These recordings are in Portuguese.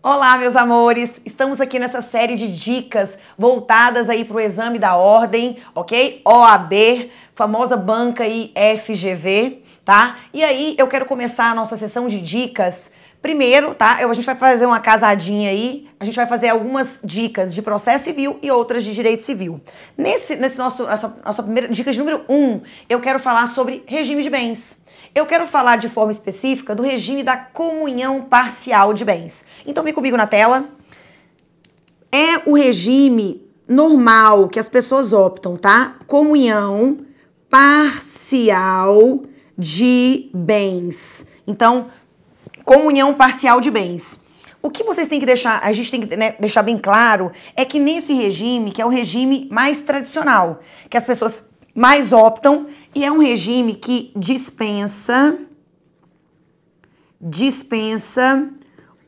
Olá, meus amores! Estamos aqui nessa série de dicas voltadas aí para o exame da ordem, ok? OAB, famosa banca aí FGV, tá? E aí eu quero começar a nossa sessão de dicas. Primeiro, tá? A gente vai fazer uma casadinha aí, a gente vai fazer algumas dicas de processo civil e outras de direito civil. Nossa primeira dica de número 1, eu quero falar sobre regime de bens. Eu quero falar de forma específica do regime da comunhão parcial de bens. Então vem comigo na tela. É o regime normal que as pessoas optam, tá? Comunhão parcial de bens. Então, comunhão parcial de bens. O que vocês têm que deixar, a gente tem que deixar bem claro, é que nesse regime, que é o regime mais tradicional, que as pessoas mais optam, e é um regime que dispensa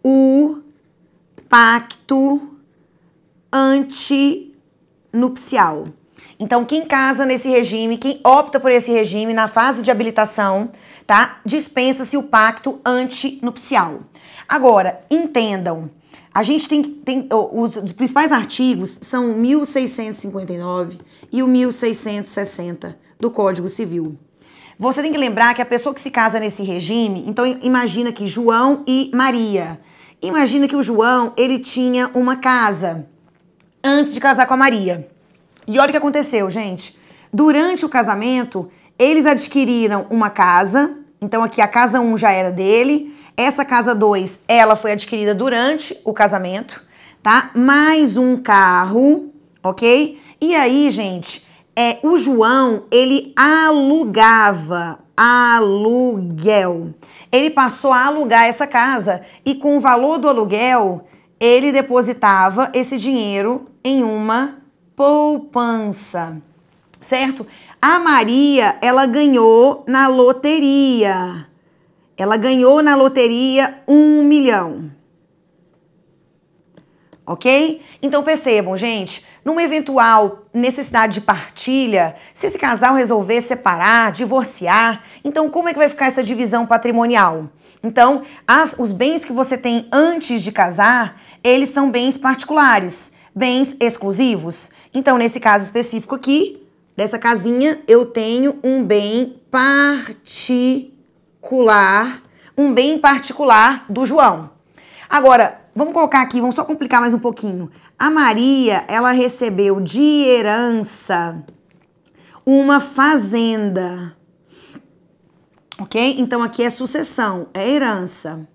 o pacto antinupcial. Então, quem casa nesse regime, quem opta por esse regime na fase de habilitação, tá? Dispensa-se o pacto antinupcial. Agora, entendam, a gente tem os principais artigos são 1659 e o 1660 do Código Civil. Você tem que lembrar que a pessoa que se casa nesse regime, então imagina que João e Maria. Imagina que o João, ele tinha uma casa antes de casar com a Maria. E olha o que aconteceu, gente. Durante o casamento, eles adquiriram uma casa. Então aqui a casa 1 já era dele. Essa casa 2, ela foi adquirida durante o casamento, tá? Mais um carro, ok? E aí, gente, o João, ele alugava, aluguel. Ele passou a alugar essa casa e com o valor do aluguel, ele depositava esse dinheiro em uma poupança, certo? A Maria, ela ganhou na loteria. Ela ganhou na loteria 1 milhão. Ok? Então percebam, gente, numa eventual necessidade de partilha, se esse casal resolver separar, divorciar, então como é que vai ficar essa divisão patrimonial? Então, os bens que você tem antes de casar, eles são bens particulares, bens exclusivos. Então, nesse caso específico aqui, dessa casinha, eu tenho um bem particular, do João. Agora, vamos colocar aqui, vamos só complicar mais um pouquinho. A Maria, ela recebeu de herança uma fazenda. Ok? Então, aqui é sucessão, é herança.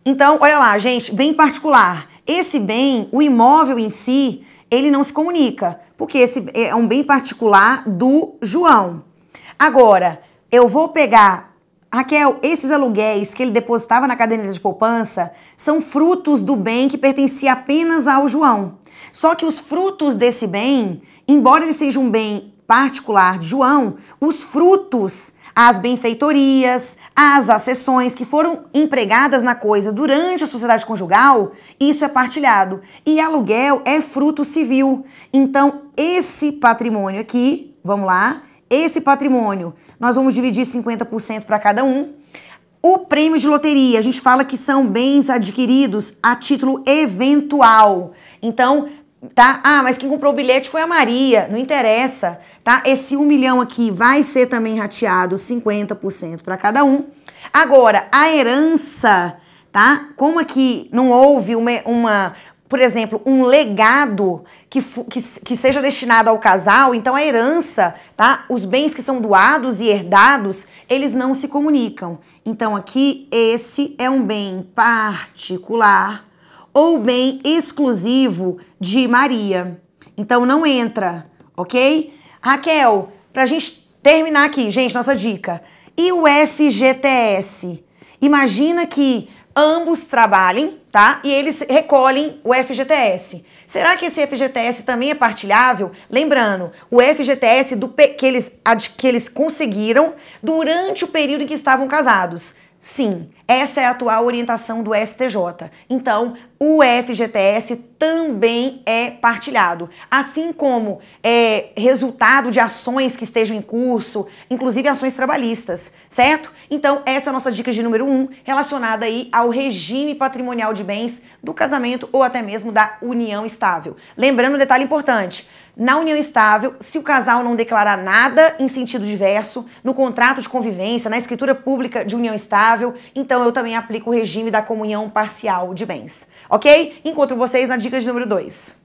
Então, olha lá, gente, bem particular. Esse bem, o imóvel em si, ele não se comunica, porque esse é um bem particular do João. Agora, eu vou pegar, Raquel, esses aluguéis que ele depositava na caderneta de poupança são frutos do bem que pertencia apenas ao João. Só que os frutos desse bem, embora ele seja um bem particular de João, os frutos, as benfeitorias, as acessões que foram empregadas na coisa durante a sociedade conjugal, isso é partilhado. E aluguel é fruto civil. Então, esse patrimônio aqui, vamos lá, esse patrimônio, nós vamos dividir 50% para cada um. O prêmio de loteria, a gente fala que são bens adquiridos a título eventual. Então, tá? Ah, mas quem comprou o bilhete foi a Maria, não interessa, tá? Esse 1 milhão aqui vai ser também rateado 50% para cada um. Agora, a herança, tá? Como aqui não houve por exemplo, um legado que seja destinado ao casal, então a herança, tá? Os bens que são doados e herdados, eles não se comunicam. Então aqui, esse é um bem particular ou bem exclusivo de Maria. Então não entra, ok? Raquel, pra gente terminar aqui, gente, nossa dica. E o FGTS? Imagina que ambos trabalhem, tá? E eles recolhem o FGTS. Será que esse FGTS também é partilhável? Lembrando, o FGTS que eles conseguiram durante o período em que estavam casados. Sim, Essa é a atual orientação do STJ. Então, o FGTS também é partilhado, assim como resultado de ações que estejam em curso, inclusive ações trabalhistas, certo? Então, essa é a nossa dica de número 1, relacionada aí ao regime patrimonial de bens do casamento ou até mesmo da união estável. Lembrando um detalhe importante, na união estável, se o casal não declarar nada em sentido diverso, no contrato de convivência, na escritura pública de união estável, então eu também aplico o regime da comunhão parcial de bens. Ok? Encontro vocês na dica de número 2.